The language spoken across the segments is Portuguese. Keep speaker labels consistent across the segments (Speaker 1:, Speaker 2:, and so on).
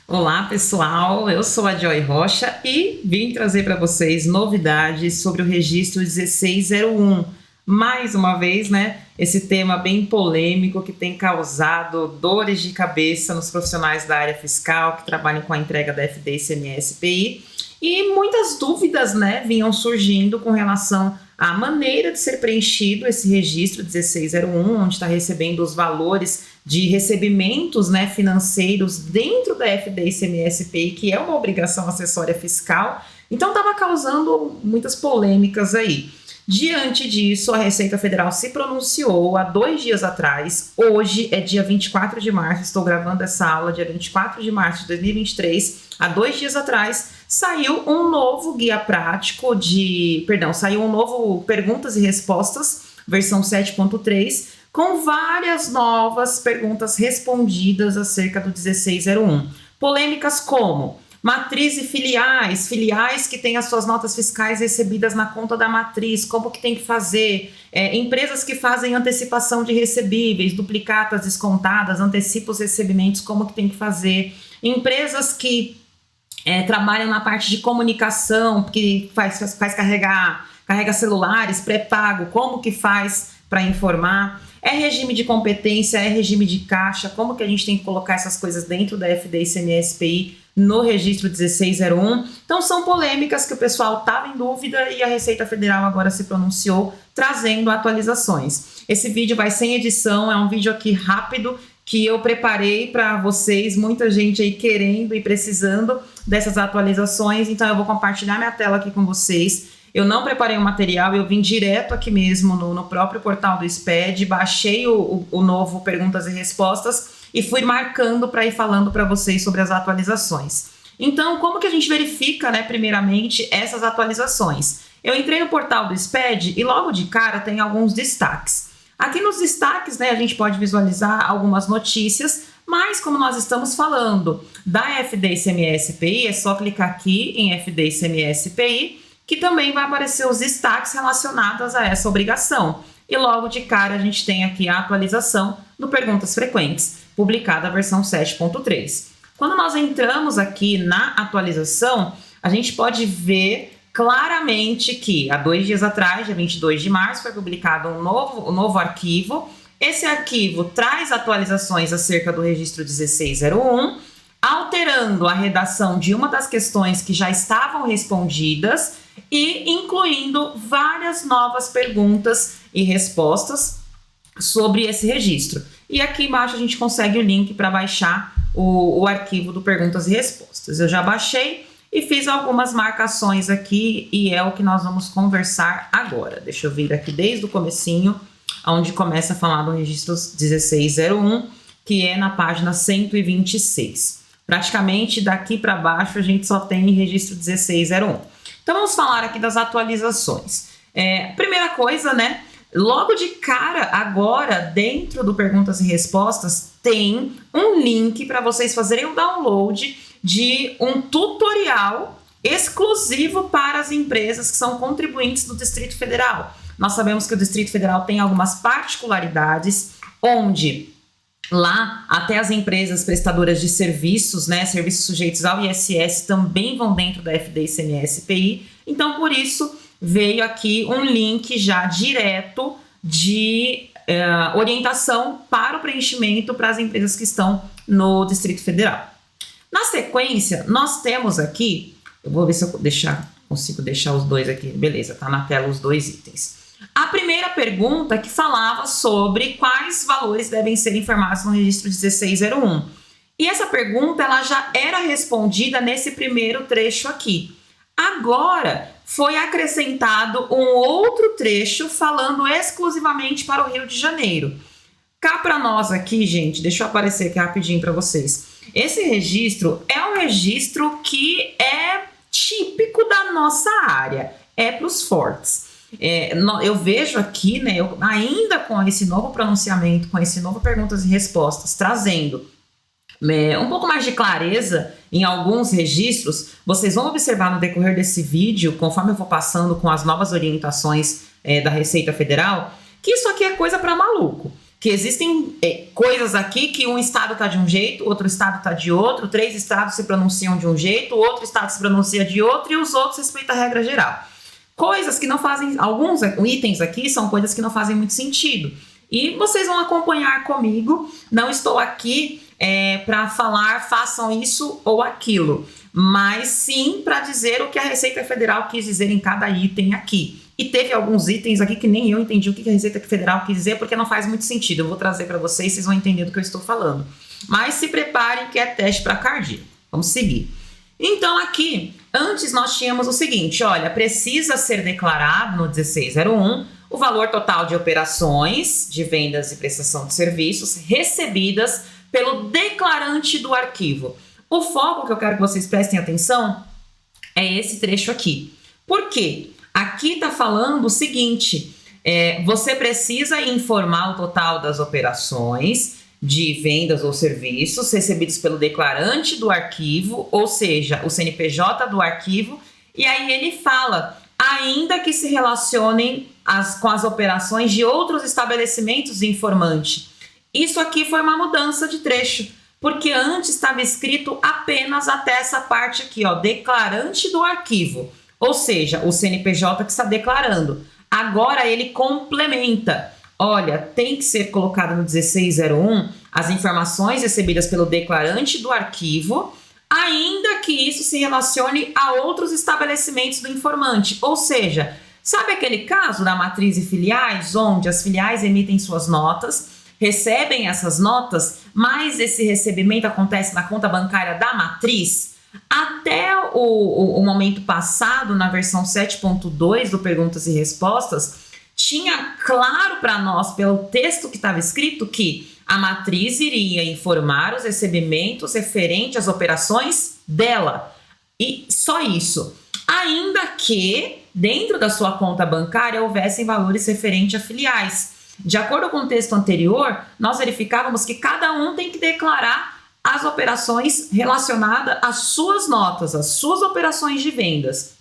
Speaker 1: Olá, pessoal. Eu sou a Joy Rocha e vim trazer para vocês novidades sobre o registro 1601. Mais uma vez, né? Esse tema bem polêmico que tem causado dores de cabeça nos profissionais da área fiscal que trabalham com a entrega da FD, ICMS, PI. E muitas dúvidas, né, vinham surgindo com relação à maneira de ser preenchido esse registro 1601, onde está recebendo os valores de recebimentos, né, financeiros dentro da FD ICMS PI, que é uma obrigação acessória fiscal. Então estava causando muitas polêmicas aí. Diante disso, a Receita Federal se pronunciou há 2 dias atrás. Hoje é dia 24 de março, estou gravando essa aula dia 24 de março de 2023. Há 2 dias atrás, saiu um novo guia prático saiu um novo Perguntas e Respostas, versão 7.3, com várias novas perguntas respondidas acerca do 1601. Polêmicas como matriz e filiais que têm as suas notas fiscais recebidas na conta da matriz, como que tem que fazer? Empresas que fazem antecipação de recebíveis, duplicatas descontadas, antecipa os recebimentos, como que tem que fazer? Empresas que trabalham na parte de comunicação, que carrega celulares, pré-pago, como que faz para informar? É regime de competência, é regime de caixa, como que a gente tem que colocar essas coisas dentro da FD ICMS PI no registro 1601? Então são polêmicas que o pessoal estava em dúvida e a Receita Federal agora se pronunciou, trazendo atualizações. Esse vídeo vai sem edição, é um vídeo aqui rápido que eu preparei para vocês, muita gente aí querendo e precisando dessas atualizações, então eu vou compartilhar minha tela aqui com vocês. Eu não preparei o material, eu vim direto aqui mesmo no próprio portal do SPED, baixei o novo Perguntas e Respostas e fui marcando para ir falando para vocês sobre as atualizações. Então, como que a gente verifica, né, primeiramente, essas atualizações? Eu entrei no portal do SPED e logo de cara tem alguns destaques. Aqui nos destaques, né, a gente pode visualizar algumas notícias, mas como nós estamos falando da FD ICMS PI, é só clicar aqui em FD ICMS PI, que também vai aparecer os destaques relacionados a essa obrigação. E logo de cara a gente tem aqui a atualização do Perguntas Frequentes, publicada a versão 7.3. Quando nós entramos aqui na atualização, a gente pode ver claramente que há 2 dias atrás, dia 22 de março, foi publicado um novo arquivo. Esse arquivo traz atualizações acerca do registro 1601, alterando a redação de uma das questões que já estavam respondidas e incluindo várias novas perguntas e respostas sobre esse registro. E aqui embaixo a gente consegue o link para baixar o arquivo do Perguntas e Respostas. Eu já baixei e fiz algumas marcações aqui e é o que nós vamos conversar agora. Deixa eu vir aqui desde o comecinho, onde começa a falar do registro 1601, que é na página 126. Praticamente daqui para baixo a gente só tem registro 1601. Então vamos falar aqui das atualizações. Primeira coisa, né? Logo de cara, agora, dentro do Perguntas e Respostas, tem um link para vocês fazerem o download de um tutorial exclusivo para as empresas que são contribuintes do Distrito Federal. Nós sabemos que o Distrito Federal tem algumas particularidades, onde lá até as empresas prestadoras de serviços, né, serviços sujeitos ao ISS, também vão dentro da FD ICMS PI. Então, por isso, veio aqui um link já direto de orientação para o preenchimento para as empresas que estão no Distrito Federal. Na sequência, nós temos aqui, eu vou ver se eu consigo deixar os dois aqui, beleza, tá na tela os 2 itens. A primeira pergunta que falava sobre quais valores devem ser informados no registro 1601. E essa pergunta ela já era respondida nesse primeiro trecho aqui. Agora foi acrescentado um outro trecho falando exclusivamente para o Rio de Janeiro. Cá para nós aqui, gente, deixa eu aparecer aqui rapidinho para vocês. Esse registro é um registro que é típico da nossa área, é para os fortes. Eu vejo aqui, né, ainda com esse novo pronunciamento, com esse novo Perguntas e Respostas, trazendo um pouco mais de clareza em alguns registros, vocês vão observar no decorrer desse vídeo, conforme eu vou passando com as novas orientações da Receita Federal, que isso aqui é coisa para maluco. que existem coisas aqui que um estado está de um jeito, outro estado está de outro, 3 estados se pronunciam de um jeito, outro estado se pronuncia de outro e os outros respeitam a regra geral. Coisas que não fazem, alguns itens aqui são coisas que não fazem muito sentido. E vocês vão acompanhar comigo, não estou aqui para falar façam isso ou aquilo, mas sim para dizer o que a Receita Federal quis dizer em cada item aqui. E teve alguns itens aqui que nem eu entendi o que a Receita Federal quis dizer, porque não faz muito sentido. Eu vou trazer para vocês, vocês vão entender do que eu estou falando. Mas se preparem que é teste para cardíaco. Vamos seguir. Então aqui, antes nós tínhamos o seguinte, olha, precisa ser declarado no 1601 o valor total de operações de vendas e prestação de serviços recebidas pelo declarante do arquivo. O foco que eu quero que vocês prestem atenção é esse trecho aqui. Por quê? Aqui está falando o seguinte, você precisa informar o total das operações de vendas ou serviços recebidos pelo declarante do arquivo, ou seja, o CNPJ do arquivo, e aí ele fala, ainda que se relacionem com as operações de outros estabelecimentos de informante. Isso aqui foi uma mudança de trecho, porque antes estava escrito apenas até essa parte aqui, ó, declarante do arquivo, ou seja, o CNPJ que está declarando. Agora ele complementa. Olha, tem que ser colocado no 1601 as informações recebidas pelo declarante do arquivo, ainda que isso se relacione a outros estabelecimentos do informante. Ou seja, sabe aquele caso da matriz e filiais, onde as filiais emitem suas notas, recebem essas notas, mas esse recebimento acontece na conta bancária da matriz? Até o momento passado, na versão 7.2 do Perguntas e Respostas, tinha claro para nós, pelo texto que estava escrito, que a matriz iria informar os recebimentos referentes às operações dela. E só isso. Ainda que dentro da sua conta bancária houvessem valores referentes a filiais. De acordo com o texto anterior, nós verificávamos que cada um tem que declarar as operações relacionadas às suas notas, às suas operações de vendas.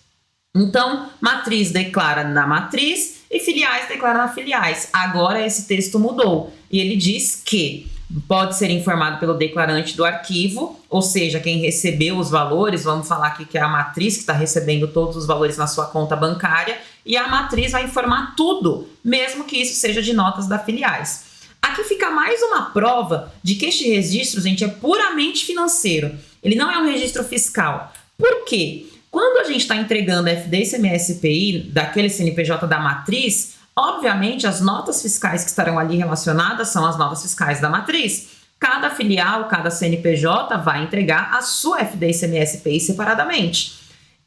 Speaker 1: Então, matriz declara na matriz e filiais declara na filiais. Agora esse texto mudou e ele diz que pode ser informado pelo declarante do arquivo, ou seja, quem recebeu os valores, vamos falar aqui que é a matriz que está recebendo todos os valores na sua conta bancária, e a matriz vai informar tudo, mesmo que isso seja de notas da filiais. Aqui fica mais uma prova de que este registro, gente, é puramente financeiro. Ele não é um registro fiscal. Por quê? Quando a gente está entregando FD, ICMS e IPI daquele CNPJ da matriz, obviamente as notas fiscais que estarão ali relacionadas são as notas fiscais da matriz. Cada filial, cada CNPJ vai entregar a sua FD, ICMS e IPI separadamente.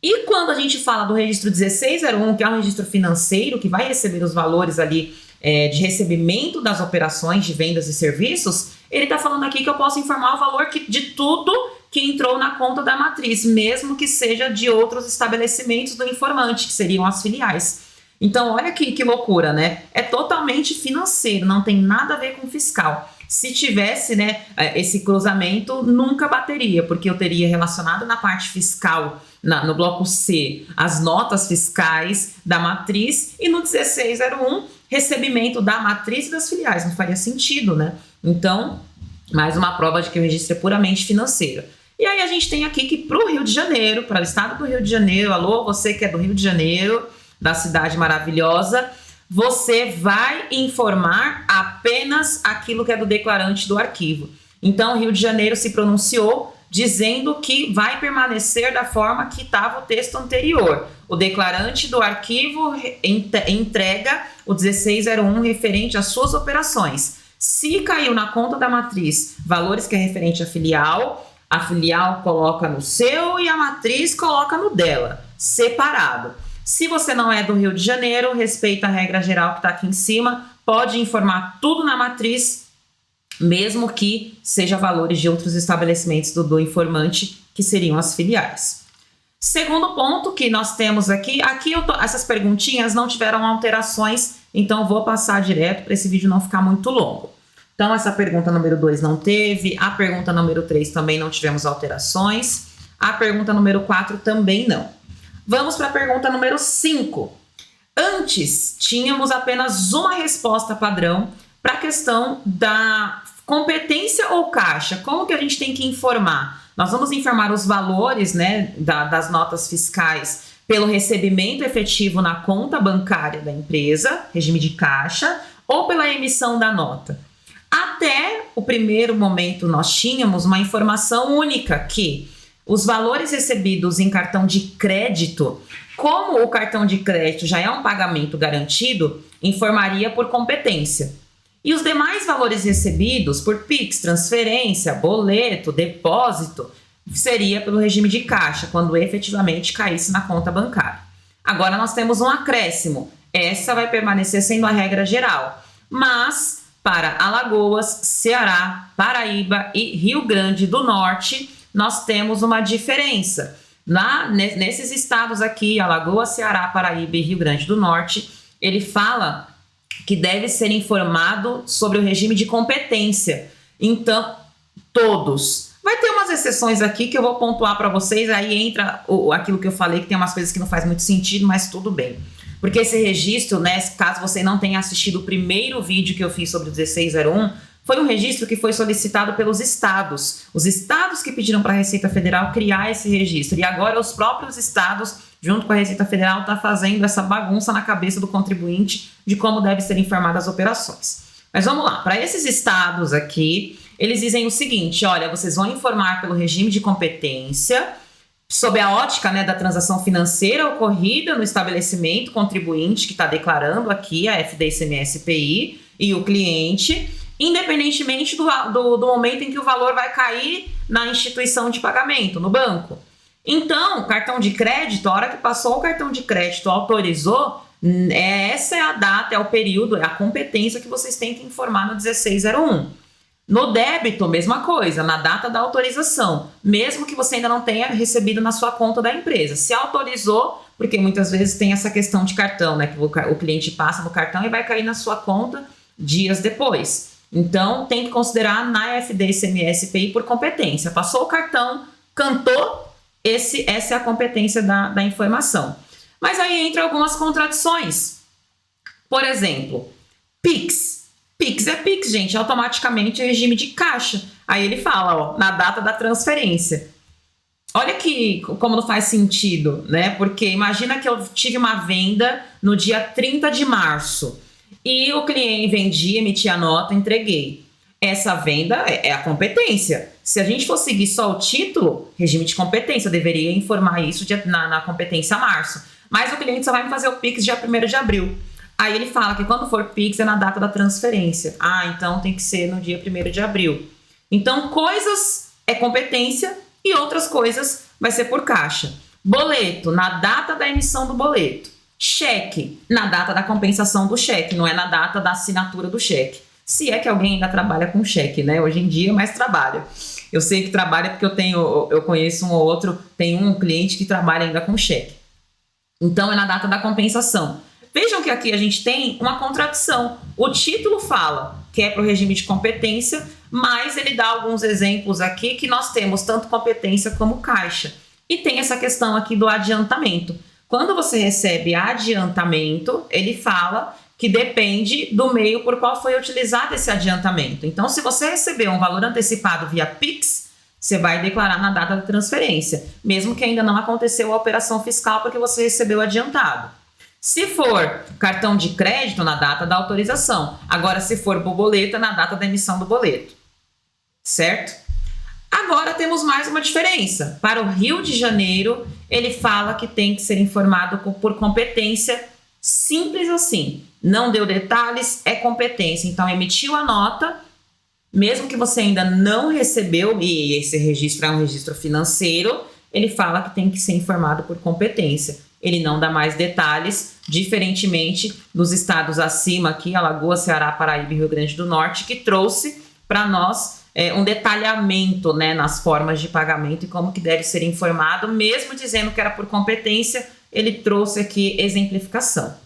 Speaker 1: E quando a gente fala do registro 1601, que é um registro financeiro que vai receber os valores ali de recebimento das operações de vendas e serviços, ele está falando aqui que eu posso informar o valor de tudo que entrou na conta da matriz, mesmo que seja de outros estabelecimentos do informante, que seriam as filiais. Então, olha que loucura, né? É totalmente financeiro, não tem nada a ver com fiscal. Se tivesse, né, esse cruzamento, nunca bateria, porque eu teria relacionado na parte fiscal, no bloco C, as notas fiscais da matriz, e no 1601, recebimento da matriz e das filiais. Não faria sentido, né? Então, mais uma prova de que o registro é puramente financeiro. E aí a gente tem aqui que para o Rio de Janeiro, para o estado do Rio de Janeiro, alô, você que é do Rio de Janeiro, da cidade maravilhosa, você vai informar apenas aquilo que é do declarante do arquivo. Então, o Rio de Janeiro se pronunciou dizendo que vai permanecer da forma que estava o texto anterior. O declarante do arquivo entrega o 1601 referente às suas operações. Se caiu na conta da matriz valores que é referente à filial, a filial coloca no seu e a matriz coloca no dela, separado. Se você não é do Rio de Janeiro, respeita a regra geral que está aqui em cima, pode informar tudo na matriz, mesmo que seja valores de outros estabelecimentos do informante, que seriam as filiais. Segundo ponto que nós temos aqui essas perguntinhas não tiveram alterações, então vou passar direto para esse vídeo não ficar muito longo. Então essa pergunta número 2 não teve, a pergunta número 3 também não tivemos alterações, a pergunta número 4 também não. Vamos para a pergunta número 5. Antes, tínhamos apenas uma resposta padrão para a questão da competência ou caixa. Como que a gente tem que informar? Nós vamos informar os valores, né, das notas fiscais pelo recebimento efetivo na conta bancária da empresa, regime de caixa, ou pela emissão da nota. Até o primeiro momento nós tínhamos uma informação única que os valores recebidos em cartão de crédito, como o cartão de crédito já é um pagamento garantido, informaria por competência. E os demais valores recebidos por Pix, transferência, boleto, depósito, seria pelo regime de caixa, quando efetivamente caísse na conta bancária. Agora nós temos um acréscimo. Essa vai permanecer sendo a regra geral. Mas para Alagoas, Ceará, Paraíba e Rio Grande do Norte, nós temos uma diferença. Nesses estados aqui, Alagoas, Ceará, Paraíba e Rio Grande do Norte, ele fala que deve ser informado sobre o regime de competência. Então, todos. Vai ter umas exceções aqui que eu vou pontuar para vocês, aí entra aquilo que eu falei, que tem umas coisas que não faz muito sentido, mas tudo bem. Porque esse registro, né, caso você não tenha assistido o primeiro vídeo que eu fiz sobre o 1601, foi um registro que foi solicitado pelos estados. Os estados que pediram para a Receita Federal criar esse registro. E agora os próprios estados, junto com a Receita Federal, estão fazendo essa bagunça na cabeça do contribuinte de como devem ser informadas as operações. Mas vamos lá, para esses estados aqui, eles dizem o seguinte, olha, vocês vão informar pelo regime de competência, sob a ótica, né, da transação financeira ocorrida no estabelecimento contribuinte que está declarando aqui a FD-ICMS-PI e o cliente, independentemente do momento em que o valor vai cair na instituição de pagamento, no banco. Então, cartão de crédito, a hora que passou o cartão de crédito, autorizou, essa é a data, é o período, é a competência que vocês têm que informar no 1601. No débito, mesma coisa, na data da autorização, mesmo que você ainda não tenha recebido na sua conta da empresa. Se autorizou, porque muitas vezes tem essa questão de cartão, né? Que o cliente passa no cartão e vai cair na sua conta dias depois. Então, tem que considerar na FD-ICMS-PI por competência. Passou o cartão, cantou, essa é a competência da informação. Mas aí entra algumas contradições. Por exemplo, Pix. Pix é Pix, gente, automaticamente é regime de caixa. Aí ele fala, ó, na data da transferência. Olha como não faz sentido, né? Porque imagina que eu tive uma venda no dia 30 de março e o cliente vendia, emitia a nota, entreguei. Essa venda é a competência. Se a gente for seguir só o título, regime de competência, eu deveria informar isso na competência março. Mas o cliente só vai me fazer o Pix dia 1º de abril. Aí ele fala que quando for Pix é na data da transferência. Ah, então tem que ser no dia 1º de abril. Então, coisas é competência e outras coisas vai ser por caixa. Boleto, na data da emissão do boleto. Cheque, na data da compensação do cheque, não é na data da assinatura do cheque. Se é que alguém ainda trabalha com cheque, né? Hoje em dia, mas trabalha. Eu sei que trabalha porque eu conheço um ou outro, tem um cliente que trabalha ainda com cheque. Então, é na data da compensação. Vejam que aqui a gente tem uma contradição. O título fala que é para o regime de competência, mas ele dá alguns exemplos aqui que nós temos tanto competência como caixa. E tem essa questão aqui do adiantamento. Quando você recebe adiantamento, ele fala que depende do meio por qual foi utilizado esse adiantamento. Então, se você recebeu um valor antecipado via Pix, você vai declarar na data da transferência, mesmo que ainda não aconteceu a operação fiscal porque você recebeu adiantado. Se for cartão de crédito, na data da autorização. Agora, se for borboleta, na data da emissão do boleto. Certo? Agora temos mais uma diferença. Para o Rio de Janeiro, ele fala que tem que ser informado por competência, simples assim. Não deu detalhes, é competência. Então, emitiu a nota, mesmo que você ainda não recebeu, e esse registro é um registro financeiro, ele fala que tem que ser informado por competência. Ele não dá mais detalhes, diferentemente dos estados acima aqui, Alagoas, Ceará, Paraíba e Rio Grande do Norte, que trouxe para nós um detalhamento, né, nas formas de pagamento e como que deve ser informado, mesmo dizendo que era por competência, ele trouxe aqui exemplificação.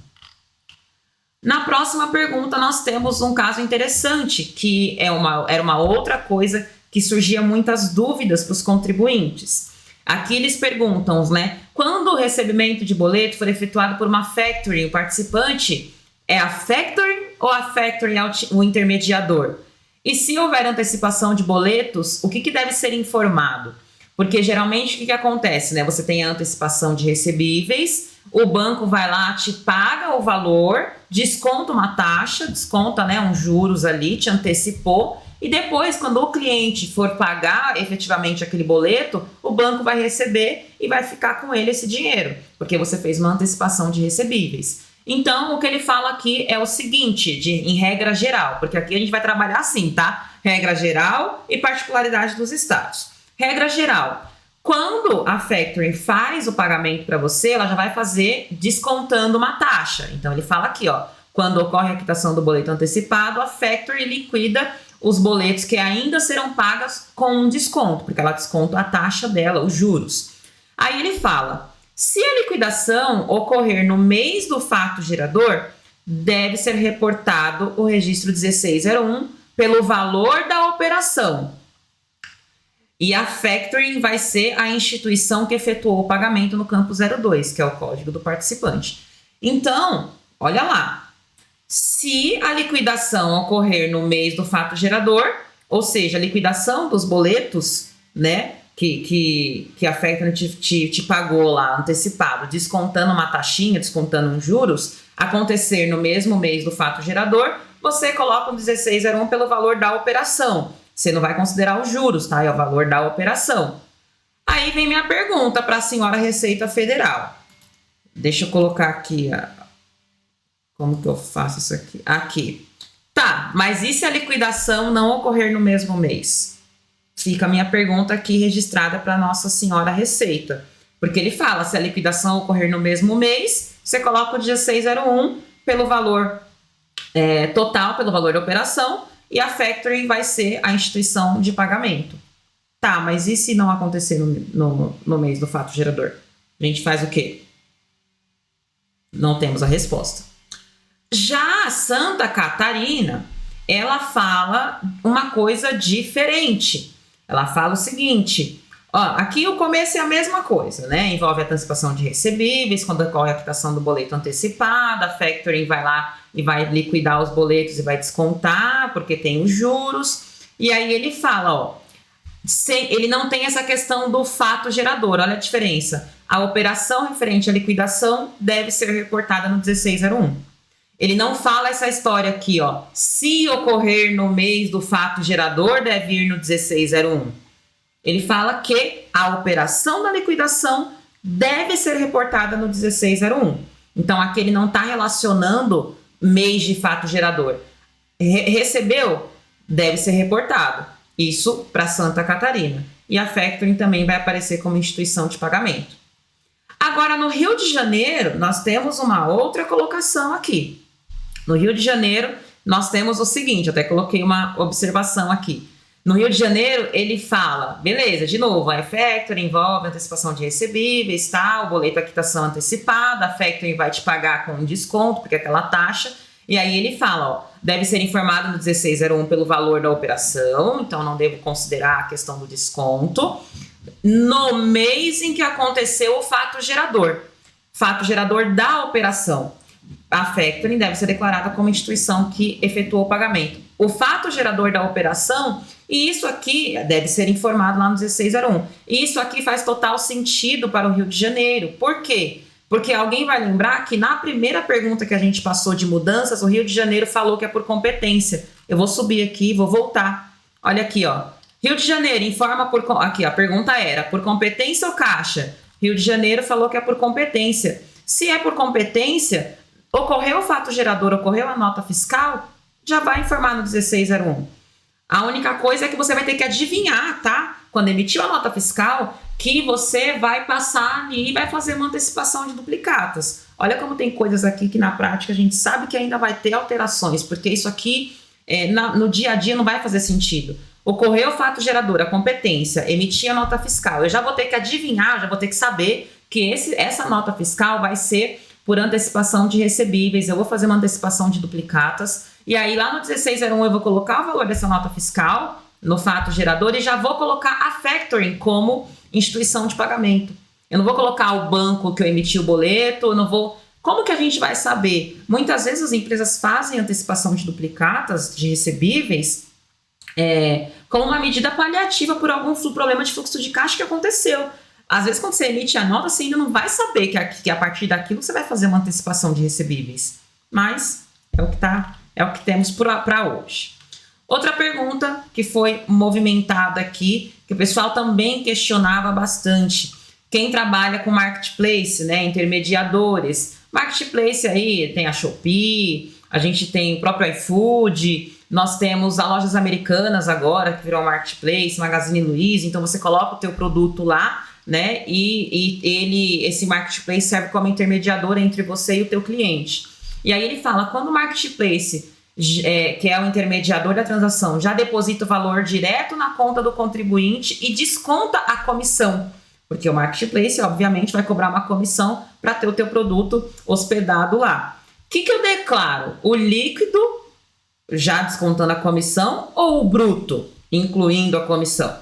Speaker 1: Na próxima pergunta, nós temos um caso interessante, que era uma outra coisa que surgia muitas dúvidas para os contribuintes. Aqui eles perguntam, né? Quando o recebimento de boleto for efetuado por uma factoring, o participante é a factoring ou a factoring é o intermediador? E se houver antecipação de boletos, o que deve ser informado? Porque geralmente o que acontece, né? Você tem a antecipação de recebíveis, o banco vai lá, te paga o valor, desconta uma taxa, desconta, né, uns juros ali, te antecipou, e depois, quando o cliente for pagar efetivamente aquele boleto, o banco vai receber e vai ficar com ele esse dinheiro, porque você fez uma antecipação de recebíveis. Então, o que ele fala aqui é o seguinte, em regra geral, porque aqui a gente vai trabalhar assim, tá? Regra geral e particularidade dos estados. Regra geral, quando a factoring faz o pagamento para você, ela já vai fazer descontando uma taxa. Então, ele fala aqui, ó, quando ocorre a quitação do boleto antecipado, a factoring liquida os boletos que ainda serão pagos com um desconto, porque ela desconta a taxa dela, os juros. Aí ele fala, se a liquidação ocorrer no mês do fato gerador, deve ser reportado o registro 1601 pelo valor da operação. E a factoring vai ser a instituição que efetuou o pagamento no campo 02, que é o código do participante. Então, olha lá. Se a liquidação ocorrer no mês do fato gerador, ou seja, a liquidação dos boletos, né, que a factoring te pagou lá antecipado, descontando uma taxinha, descontando uns juros, acontecer no mesmo mês do fato gerador, você coloca o 1601 pelo valor da operação. Você não vai considerar os juros, tá? É o valor da operação. Aí vem minha pergunta para a senhora Receita Federal. Deixa eu colocar aqui, como que eu faço isso aqui? Aqui. Tá, mas e se a liquidação não ocorrer no mesmo mês? Fica a minha pergunta aqui registrada para Nossa Senhora Receita. Porque ele fala, se a liquidação ocorrer no mesmo mês, você coloca o 1601 pelo valor total, pelo valor da operação, e a factoring vai ser a instituição de pagamento. Tá, mas e se não acontecer no mês do fato gerador? A gente faz o quê? Não temos a resposta. Já a Santa Catarina, ela fala uma coisa diferente. Ela fala o seguinte, ó, aqui o começo é a mesma coisa, né? Envolve a antecipação de recebíveis, quando ocorre a quitação do boleto antecipado, a factoring vai lá e vai liquidar os boletos e vai descontar, porque tem os juros. E aí ele fala, ó, ele não tem essa questão do fato gerador, olha a diferença. A operação referente à liquidação deve ser reportada no 1601. Ele não fala essa história aqui, ó. Se ocorrer no mês do fato gerador, deve ir no 1601. Ele fala que a operação da liquidação deve ser reportada no 1601. Então, aqui ele não está relacionando mês de fato gerador. Recebeu? Deve ser reportado. Isso para Santa Catarina. E a factoring também vai aparecer como instituição de pagamento. Agora, no Rio de Janeiro, nós temos uma outra colocação aqui. No Rio de Janeiro, nós temos o seguinte, até coloquei uma observação aqui. No Rio de Janeiro, ele fala, beleza, de novo, a factoring envolve antecipação de recebíveis, tá? O boleto a quitação antecipada, a factoring vai te pagar com um desconto, porque é aquela taxa. E aí ele fala, ó, deve ser informado no 1601 pelo valor da operação, então não devo considerar a questão do desconto. No mês em que aconteceu o fato gerador da operação. A factoring deve ser declarada como instituição que efetuou o pagamento. O fato gerador da operação, e isso aqui deve ser informado lá no 1601. E isso aqui faz total sentido para o Rio de Janeiro. Por quê? Porque alguém vai lembrar que na primeira pergunta que a gente passou de mudanças, o Rio de Janeiro falou que é por competência. Eu vou subir aqui, vou voltar. Olha aqui, ó. Rio de Janeiro informa por... Aqui, a pergunta era, por competência ou caixa? Rio de Janeiro falou que é por competência. Se é por competência, ocorreu o fato gerador, ocorreu a nota fiscal, já vai informar no 1601. A única coisa é que você vai ter que adivinhar, tá? Quando emitiu a nota fiscal, que você vai passar ali e vai fazer uma antecipação de duplicatas. Olha como tem coisas aqui que na prática a gente sabe que ainda vai ter alterações, porque isso aqui no dia a dia não vai fazer sentido. Ocorreu o fato gerador, a competência, emitir a nota fiscal. Eu já vou ter que adivinhar, já vou ter que saber que essa nota fiscal vai ser por antecipação de recebíveis. Eu vou fazer uma antecipação de duplicatas. E aí lá no 1601 eu vou colocar o valor dessa nota fiscal no fato gerador e já vou colocar a factoring como instituição de pagamento. Eu não vou colocar o banco que eu emiti o boleto, eu não vou Como que a gente vai saber? Muitas vezes as empresas fazem antecipação de duplicatas, de recebíveis, como uma medida paliativa por algum problema de fluxo de caixa que aconteceu. Às vezes, quando você emite a nota, você ainda não vai saber que a partir daquilo você vai fazer uma antecipação de recebíveis. Mas é o que temos para hoje. Outra pergunta que foi movimentada aqui, que o pessoal também questionava bastante. Quem trabalha com marketplace, né, intermediadores. Marketplace aí tem a Shopee, a gente tem o próprio iFood, nós temos as lojas americanas agora, que virou marketplace, Magazine Luiza, então você coloca o teu produto lá, né, e esse marketplace serve como intermediador entre você e o teu cliente. E aí ele fala, quando o marketplace, que é o intermediador da transação, já deposita o valor direto na conta do contribuinte e desconta a comissão, porque o marketplace, obviamente, vai cobrar uma comissão para ter o teu produto hospedado lá. O que eu declaro? O líquido, já descontando a comissão, ou o bruto, incluindo a comissão?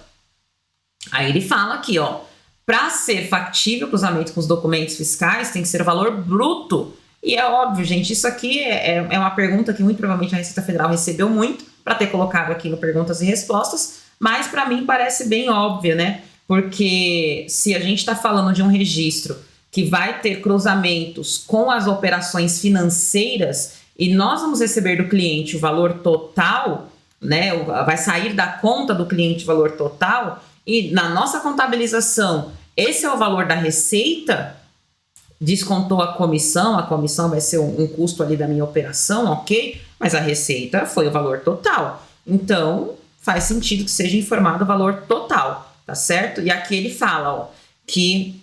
Speaker 1: Aí ele fala aqui, ó, para ser factível o cruzamento com os documentos fiscais, tem que ser o valor bruto. E é óbvio, gente, isso aqui é uma pergunta que muito provavelmente a Receita Federal recebeu muito para ter colocado aqui no Perguntas e Respostas, mas para mim parece bem óbvio, né? Porque se a gente está falando de um registro que vai ter cruzamentos com as operações financeiras e nós vamos receber do cliente o valor total, né? Vai sair da conta do cliente o valor total e na nossa contabilização esse é o valor da receita, descontou a comissão vai ser um custo ali da minha operação, ok? Mas a receita foi o valor total. Então, faz sentido que seja informado o valor total, tá certo? E aqui ele fala, ó, que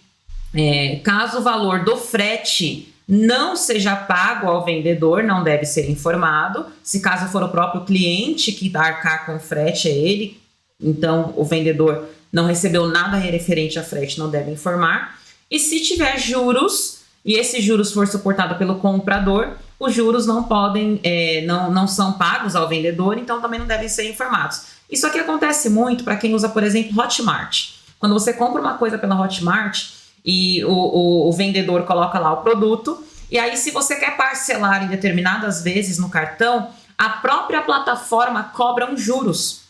Speaker 1: caso o valor do frete não seja pago ao vendedor, não deve ser informado. Se caso for o próprio cliente que arcar com o frete, é ele. Então, o vendedor não recebeu nada referente a frete, não deve informar. E se tiver juros, e esse juros for suportado pelo comprador, os juros não podem, não são pagos ao vendedor, então também não devem ser informados. Isso aqui acontece muito para quem usa, por exemplo, Hotmart. Quando você compra uma coisa pela Hotmart e o vendedor coloca lá o produto, e aí se você quer parcelar em determinadas vezes no cartão, a própria plataforma cobra uns juros.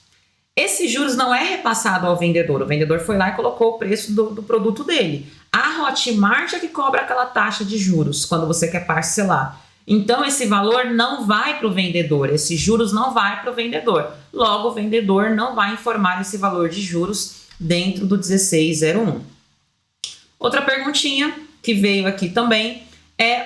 Speaker 1: Esse juros não é repassado ao vendedor. O vendedor foi lá e colocou o preço do produto dele. A Hotmart é que cobra aquela taxa de juros quando você quer parcelar. Então, esse valor não vai para o vendedor. Esses juros não vai para o vendedor. Logo, o vendedor não vai informar esse valor de juros dentro do 1601. Outra perguntinha que veio aqui também é,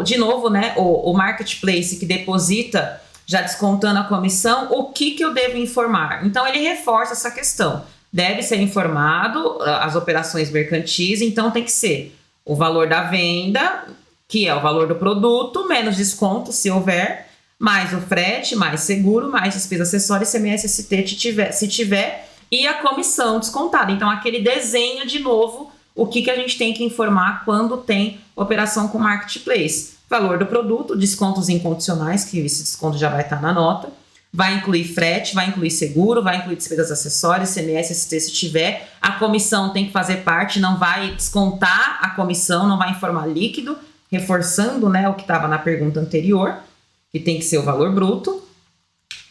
Speaker 1: de novo, né, o marketplace que deposita já descontando a comissão, o que eu devo informar? Então, ele reforça essa questão. Deve ser informado as operações mercantis, então tem que ser o valor da venda, que é o valor do produto, menos desconto, se houver, mais o frete, mais seguro, mais despesa acessória, ICMS, ST, se tiver, e a comissão descontada. Então, aquele desenho, de novo, o que a gente tem que informar quando tem operação com marketplace. Valor do produto, descontos incondicionais, que esse desconto já vai estar na nota, vai incluir frete, vai incluir seguro, vai incluir despesas acessórias, CMS, ST se tiver, a comissão tem que fazer parte, não vai descontar a comissão, não vai informar líquido, reforçando, né, o que estava na pergunta anterior, que tem que ser o valor bruto,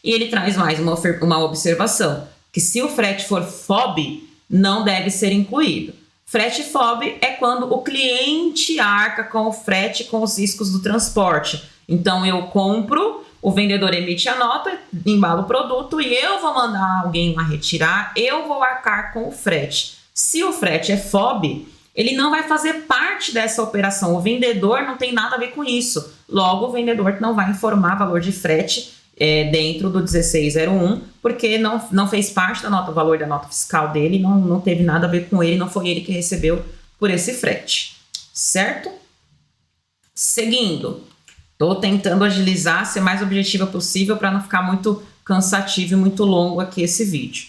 Speaker 1: e ele traz mais uma observação, que se o frete for FOB, não deve ser incluído. Frete FOB é quando o cliente arca com o frete, com os riscos do transporte. Então, eu compro, o vendedor emite a nota, embala o produto e eu vou mandar alguém lá retirar, eu vou arcar com o frete. Se o frete é FOB, ele não vai fazer parte dessa operação. O vendedor não tem nada a ver com isso. Logo, o vendedor não vai informar valor de frete dentro do 1601, porque não fez parte da nota, o valor da nota fiscal dele, não teve nada a ver com ele, não foi ele que recebeu por esse frete, certo? Seguindo, estou tentando agilizar, ser mais objetiva possível para não ficar muito cansativo e muito longo aqui esse vídeo.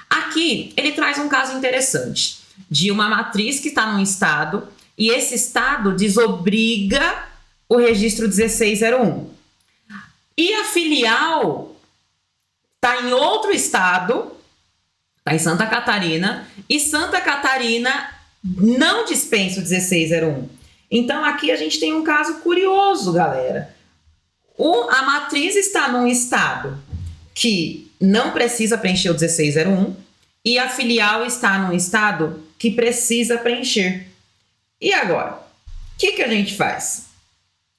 Speaker 1: Aqui, ele traz um caso interessante, de uma matriz que está num estado, e esse estado desobriga o registro 1601. E a filial está em outro estado, está em Santa Catarina, e Santa Catarina não dispensa o 1601. Então, aqui a gente tem um caso curioso, galera. A matriz está num estado que não precisa preencher o 1601 e a filial está num estado que precisa preencher. E agora? O que a gente faz?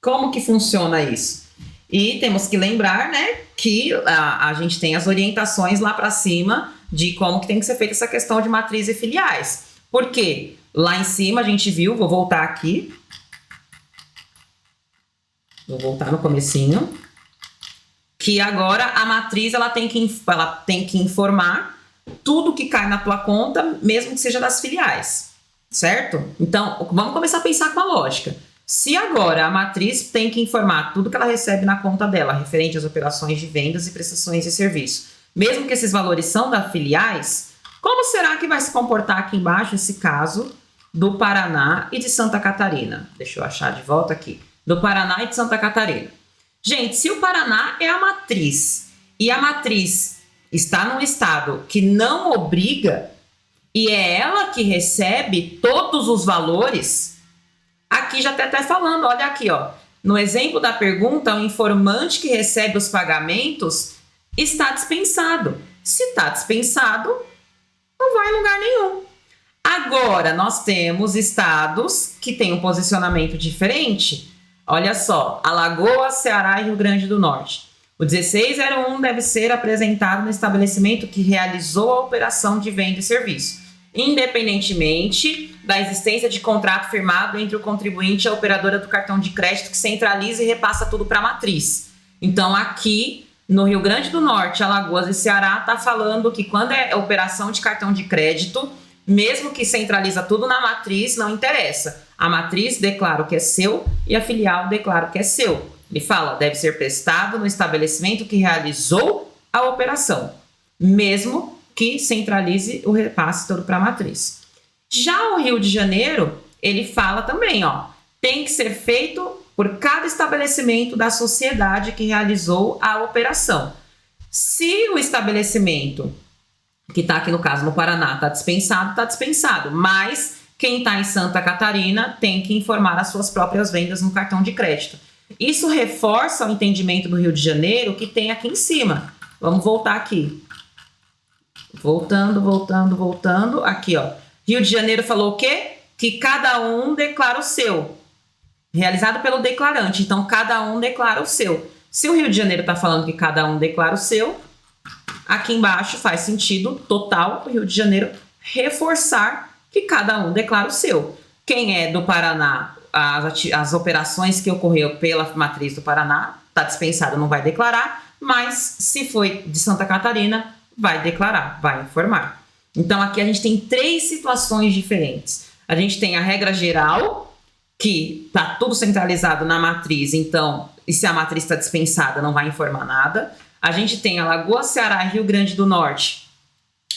Speaker 1: Como que funciona isso? E temos que lembrar, né, que a gente tem as orientações lá para cima de como que tem que ser feita essa questão de matriz e filiais. Por quê? Lá em cima a gente viu, vou voltar aqui. Vou voltar no comecinho. Que agora a matriz ela tem que informar tudo que cai na tua conta, mesmo que seja das filiais, certo? Então, vamos começar a pensar com a lógica. Se agora a matriz tem que informar tudo que ela recebe na conta dela, referente às operações de vendas e prestações de serviço, mesmo que esses valores são das filiais, como será que vai se comportar aqui embaixo esse caso do Paraná e de Santa Catarina? Deixa eu achar de volta aqui. Do Paraná e de Santa Catarina. Gente, se o Paraná é a matriz e a matriz está num estado que não obriga e é ela que recebe todos os valores, aqui já está até falando, olha aqui, ó, no exemplo da pergunta, o informante que recebe os pagamentos está dispensado. Se está dispensado, não vai em lugar nenhum. Agora, nós temos estados que têm um posicionamento diferente. Olha só, Alagoas, Ceará e Rio Grande do Norte. O 1601 deve ser apresentado no estabelecimento que realizou a operação de venda e serviço, independentemente da existência de contrato firmado entre o contribuinte e a operadora do cartão de crédito que centraliza e repassa tudo para a matriz. Então, aqui no Rio Grande do Norte, Alagoas e Ceará, está falando que quando é operação de cartão de crédito, mesmo que centraliza tudo na matriz, não interessa. A matriz declara o que é seu e a filial declara o que é seu. Ele fala, deve ser prestado no estabelecimento que realizou a operação, mesmo que centralize o repasse todo para a matriz. Já o Rio de Janeiro, ele fala também, ó, tem que ser feito por cada estabelecimento da sociedade que realizou a operação. Se o estabelecimento, que está aqui no caso no Paraná, está dispensado, mas quem está em Santa Catarina tem que informar as suas próprias vendas no cartão de crédito. Isso reforça o entendimento do Rio de Janeiro que tem aqui em cima. Vamos voltar aqui. Voltando. Aqui, ó. Rio de Janeiro falou o quê? Que cada um declara o seu. Realizado pelo declarante. Então, cada um declara o seu. Se o Rio de Janeiro está falando que cada um declara o seu, aqui embaixo faz sentido total o Rio de Janeiro reforçar que cada um declara o seu. Quem é do Paraná, as operações que ocorreu pela matriz do Paraná, está dispensado, não vai declarar, mas se foi de Santa Catarina, vai declarar, vai informar. Então aqui a gente tem 3 situações diferentes. A gente tem a regra geral, que está tudo centralizado na matriz, então, e se a matriz está dispensada, não vai informar nada. A gente tem Alagoas, Ceará e Rio Grande do Norte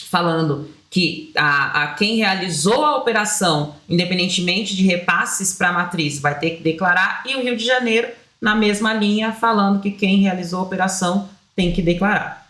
Speaker 1: falando que a quem realizou a operação, independentemente de repasses para a matriz, vai ter que declarar, e o Rio de Janeiro, na mesma linha, falando que quem realizou a operação tem que declarar.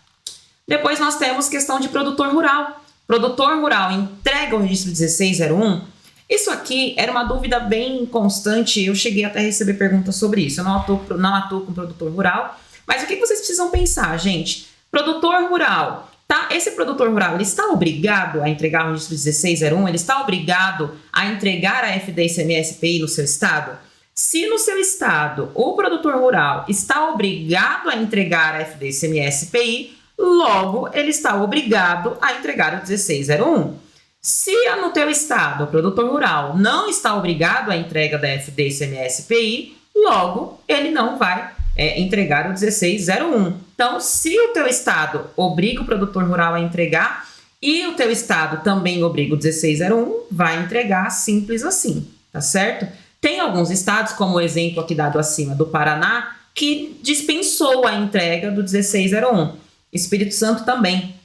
Speaker 1: Depois nós temos questão de produtor rural. Produtor rural entrega o registro 1601. Isso aqui era uma dúvida bem constante, eu cheguei até a receber perguntas sobre isso. Eu não atuo com produtor rural, mas o que vocês precisam pensar, gente? Produtor rural. Tá? Esse produtor rural, ele está obrigado a entregar o registro 1601? Ele está obrigado a entregar a FD ICMS-PI no seu estado? Se no seu estado o produtor rural está obrigado a entregar a FD ICMS-PI, logo ele está obrigado a entregar o 1601. Se no teu estado o produtor rural não está obrigado à entrega da FD ICMS-PI, logo ele não vai entregar o 1601. Então, se o teu estado obriga o produtor rural a entregar e o teu estado também obriga o 1601, vai entregar, simples assim, tá certo? Tem alguns estados, como o exemplo aqui dado acima do Paraná, que dispensou a entrega do 1601. Espírito Santo também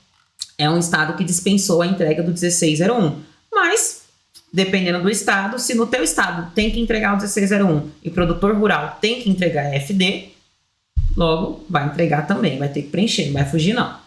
Speaker 1: é um estado que dispensou a entrega do 1601. Mas, dependendo do estado, se no teu estado tem que entregar o 1601 e o produtor rural tem que entregar a FD, logo vai entregar também, vai ter que preencher, não vai fugir não.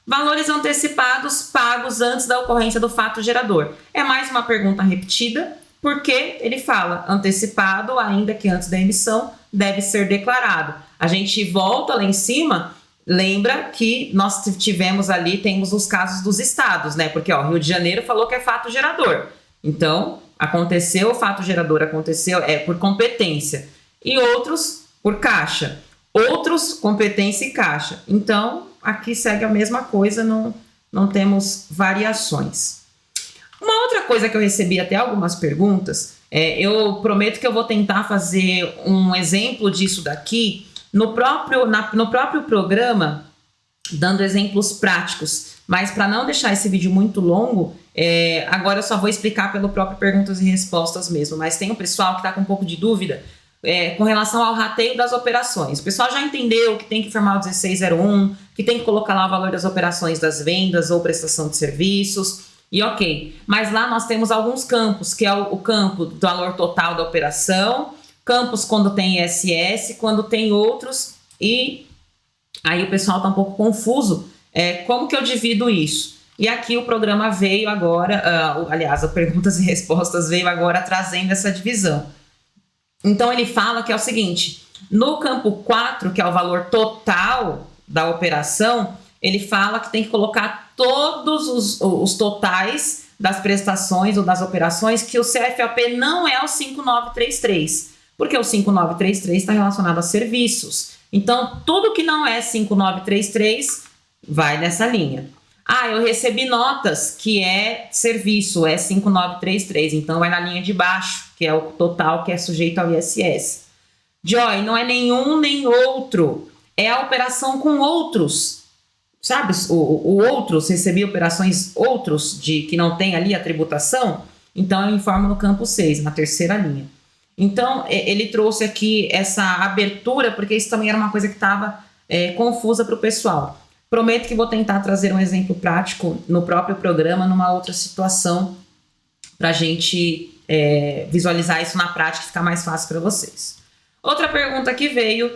Speaker 1: Valores antecipados pagos antes da ocorrência do fato gerador. É mais uma pergunta repetida, porque ele fala antecipado, ainda que antes da emissão, deve ser declarado. A gente volta lá em cima, lembra que nós tivemos ali, temos os casos dos estados, né? Porque Rio de Janeiro falou que é fato gerador. Então, aconteceu, o fato gerador aconteceu, é por competência. E outros por caixa. Outros, competência e caixa. Então, aqui segue a mesma coisa, não temos variações. Uma outra coisa que eu recebi até algumas perguntas, eu prometo que eu vou tentar fazer um exemplo disso daqui no próprio programa, dando exemplos práticos. Mas para não deixar esse vídeo muito longo, agora eu só vou explicar pelo próprio perguntas e respostas mesmo. Mas tem um pessoal que está com um pouco de dúvida com relação ao rateio das operações. O pessoal já entendeu que tem que informar o 1601, que tem que colocar lá o valor das operações das vendas ou prestação de serviços. E ok, mas lá nós temos alguns campos, que é o campo do valor total da operação, campos quando tem ISS, quando tem outros, e aí o pessoal está um pouco confuso, como que eu divido isso? E aqui o programa veio agora, aliás, a perguntas e respostas veio agora trazendo essa divisão. Então ele fala que é o seguinte, no campo 4, que é o valor total da operação, ele fala que tem que colocar todos os totais das prestações ou das operações, que o CFOP não é o 5933, porque o 5933 está relacionado a serviços. Então, tudo que não é 5933 vai nessa linha. Eu recebi notas, que é serviço, é 5933, então vai na linha de baixo, que é o total que é sujeito ao ISS. Joy, não é nenhum nem outro, é a operação com outros. Sabe, o outros, recebi operações outros que não tem ali a tributação, então eu informo no campo 6, na terceira linha. Então, ele trouxe aqui essa abertura, porque isso também era uma coisa que estava confusa para o pessoal. Prometo que vou tentar trazer um exemplo prático no próprio programa, numa outra situação, para a gente visualizar isso na prática e ficar mais fácil para vocês. Outra pergunta que veio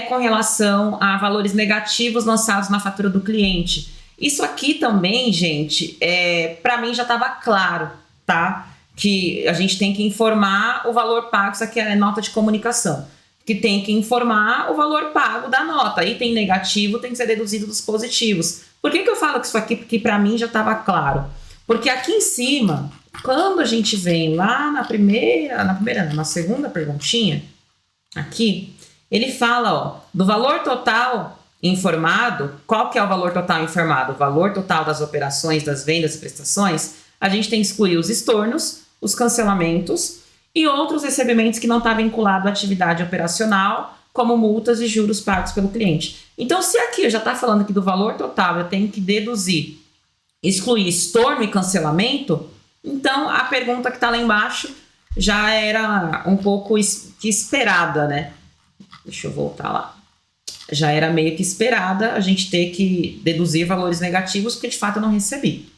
Speaker 1: com relação a valores negativos lançados na fatura do cliente. Isso aqui também, gente, para mim já estava claro, tá? Que a gente tem que informar o valor pago, isso aqui é nota de comunicação, que tem que informar o valor pago da nota. Item negativo tem que ser deduzido dos positivos. Por que eu falo que isso aqui? Porque para mim já estava claro. Porque aqui em cima, quando a gente vem lá na segunda perguntinha, aqui, ele fala, do valor total informado. Qual que é o valor total informado? O valor total das operações, das vendas e prestações. A gente tem que excluir os estornos, os cancelamentos e outros recebimentos que não está vinculado à atividade operacional, como multas e juros pagos pelo cliente. Então, se aqui eu já está falando que do valor total eu tenho que deduzir, excluir estorno e cancelamento, então a pergunta que está lá embaixo já era um pouco esperada, né? Deixa eu voltar lá. Já era meio que esperada a gente ter que deduzir valores negativos, porque de fato eu não recebi.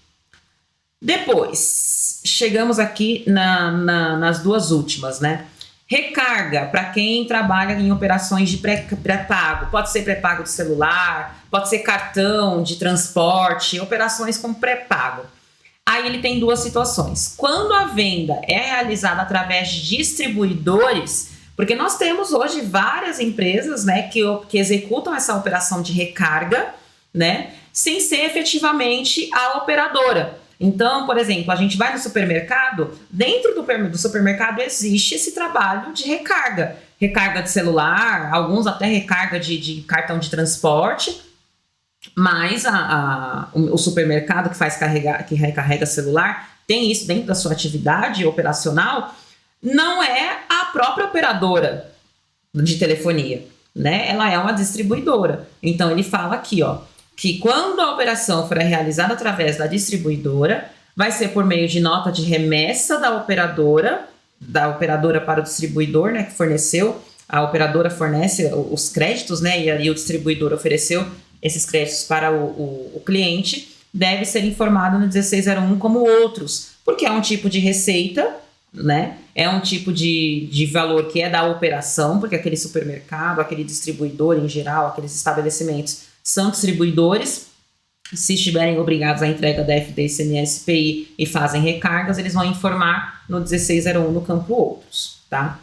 Speaker 1: Depois, chegamos aqui nas duas últimas, né? Recarga, para quem trabalha em operações de pré-pago. Pode ser pré-pago de celular, pode ser cartão de transporte, operações com pré-pago. Aí ele tem duas situações. Quando a venda é realizada através de distribuidores, porque nós temos hoje várias empresas, né, que executam essa operação de recarga, né, sem ser efetivamente a operadora. Então, por exemplo, a gente vai no supermercado, dentro do supermercado existe esse trabalho de recarga. Recarga de celular, alguns até recarga de cartão de transporte, mas o supermercado que recarrega celular tem isso dentro da sua atividade operacional, não é a própria operadora de telefonia, né? Ela é uma distribuidora. Então ele fala aqui, que quando a operação for realizada através da distribuidora, vai ser por meio de nota de remessa da operadora para o distribuidor, né, que forneceu. A operadora fornece os créditos, né, e aí o distribuidor ofereceu esses créditos para o cliente. Deve ser informado no 1601 como outros, porque é um tipo de receita, né? É um tipo de valor que é da operação, porque aquele supermercado, aquele distribuidor em geral, aqueles estabelecimentos são distribuidores, Se estiverem obrigados à entrega da FD, ICMS, PI e fazem recargas, eles vão informar no 1601 no campo outros, tá?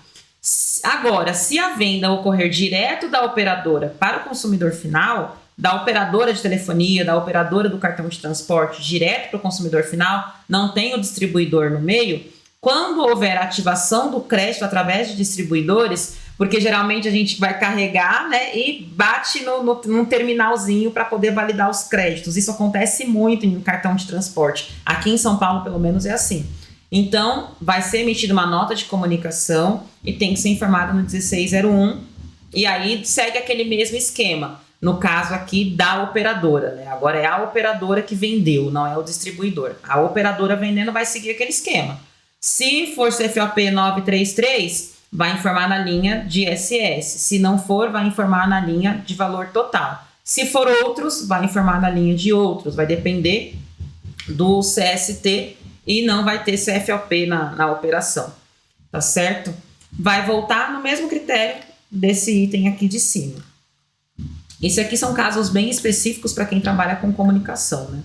Speaker 1: Agora, se a venda ocorrer direto da operadora para o consumidor final, da operadora de telefonia, da operadora do cartão de transporte, direto para o consumidor final, não tem o distribuidor no meio, quando houver ativação do crédito através de distribuidores, porque geralmente a gente vai carregar, né, e bate num terminalzinho para poder validar os créditos. Isso acontece muito em um cartão de transporte. Aqui em São Paulo, pelo menos, é assim. Então, vai ser emitida uma nota de comunicação e tem que ser informada no 1601. E aí segue aquele mesmo esquema. No caso aqui da operadora, né? Agora é a operadora que vendeu, não é o distribuidor. A operadora vendendo vai seguir aquele esquema. Se for CFOP 933, vai informar na linha de SS. Se não for, vai informar na linha de valor total. Se for outros, vai informar na linha de outros. Vai depender do CST e não vai ter CFOP na operação. Tá certo? Vai voltar no mesmo critério desse item aqui de cima. Esse aqui são casos bem específicos para quem trabalha com comunicação, né?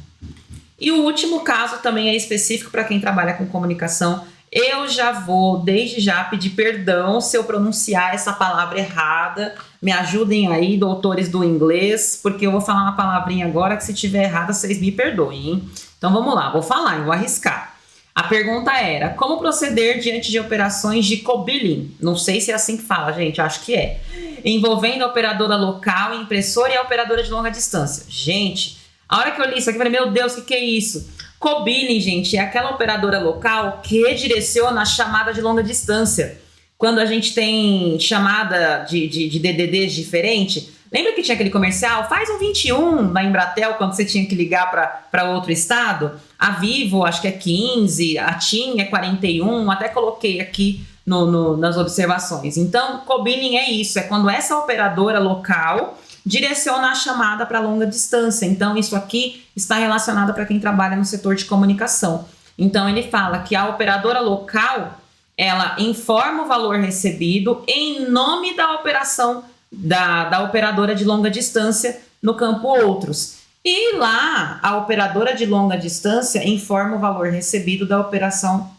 Speaker 1: E o último caso também é específico para quem trabalha com comunicação. Eu já vou, desde já, pedir perdão se eu pronunciar essa palavra errada. Me ajudem aí, doutores do inglês, porque eu vou falar uma palavrinha agora que se tiver errada, vocês me perdoem, hein? Então vamos lá, vou falar, eu vou arriscar. A pergunta era, como proceder diante de operações de co-billing? Não sei se é assim que fala, gente, acho que é. Envolvendo a operadora local, impressora e a operadora de longa distância. Gente, a hora que eu li isso aqui, eu falei, meu Deus, o que é isso? Co-billing, gente, é aquela operadora local que redireciona a chamada de longa distância. Quando a gente tem chamada de DDDs diferente, lembra que tinha aquele comercial? Faz um 21 na Embratel, quando você tinha que ligar para outro estado? A Vivo, acho que é 15, a TIM é 41, até coloquei aqui nas observações. Então, co-billing é isso, é quando essa operadora local direciona a chamada para longa distância. Então, isso aqui está relacionado para quem trabalha no setor de comunicação. Então, ele fala que a operadora local, ela informa o valor recebido em nome da operação da operadora de longa distância no campo outros. E lá, a operadora de longa distância informa o valor recebido da operação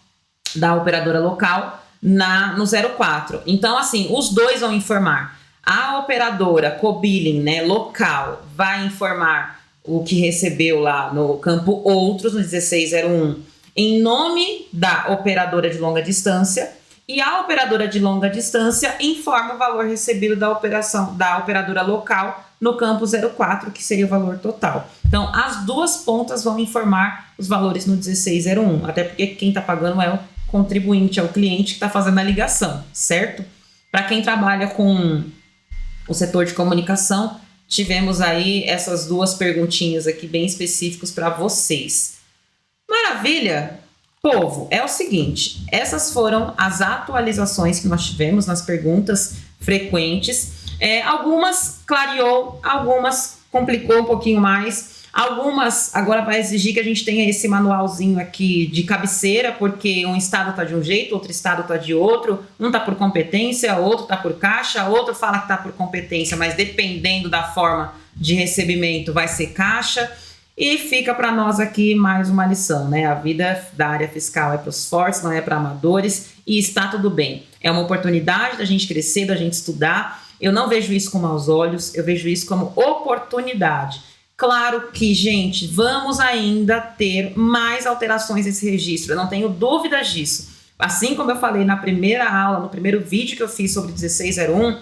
Speaker 1: da operadora local no 04. Então, assim, os dois vão informar. A operadora co-billing, né, local, vai informar o que recebeu lá no campo outros, no 1601, em nome da operadora de longa distância, e a operadora de longa distância informa o valor recebido da operadora local no campo 04, que seria o valor total. Então, as duas pontas vão informar os valores no 1601, até porque quem está pagando é o contribuinte, é o cliente que está fazendo a ligação, certo? Para quem trabalha com o setor de comunicação, tivemos aí essas duas perguntinhas aqui bem específicas para vocês. Maravilha! Povo, é o seguinte, essas foram as atualizações que nós tivemos nas perguntas frequentes. Algumas clareou, algumas complicou um pouquinho mais, algumas agora vai exigir que a gente tenha esse manualzinho aqui de cabeceira, porque um estado está de um jeito, outro estado está de outro, um está por competência, outro está por caixa, outro fala que está por competência, mas dependendo da forma de recebimento vai ser caixa. E fica para nós aqui mais uma lição, né? A vida da área fiscal é para os fortes, não é para amadores, e está tudo bem. É uma oportunidade da gente crescer, da gente estudar. Eu não vejo isso com maus olhos, eu vejo isso como oportunidade. Claro que, gente, vamos ainda ter mais alterações nesse registro, eu não tenho dúvidas disso. Assim como eu falei na primeira aula, no primeiro vídeo que eu fiz sobre 1601,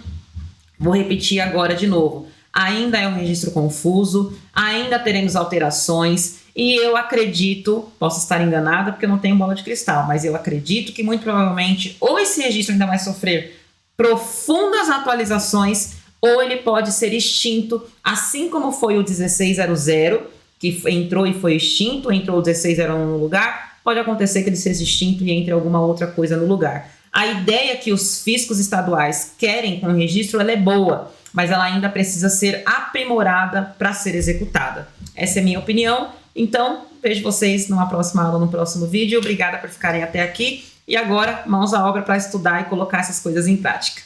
Speaker 1: vou repetir agora de novo. Ainda é um registro confuso, ainda teremos alterações e eu acredito, posso estar enganada porque eu não tenho bola de cristal, mas eu acredito que muito provavelmente ou esse registro ainda vai sofrer profundas atualizações ou ele pode ser extinto, assim como foi o 1600, que entrou e foi extinto, entrou o 1601 no lugar, pode acontecer que ele seja extinto e entre alguma outra coisa no lugar. A ideia que os fiscos estaduais querem com o registro, ela é boa, mas ela ainda precisa ser aprimorada para ser executada. Essa é a minha opinião. Então, vejo vocês numa próxima aula, no próximo vídeo. Obrigada por ficarem até aqui. E agora, mãos à obra para estudar e colocar essas coisas em prática.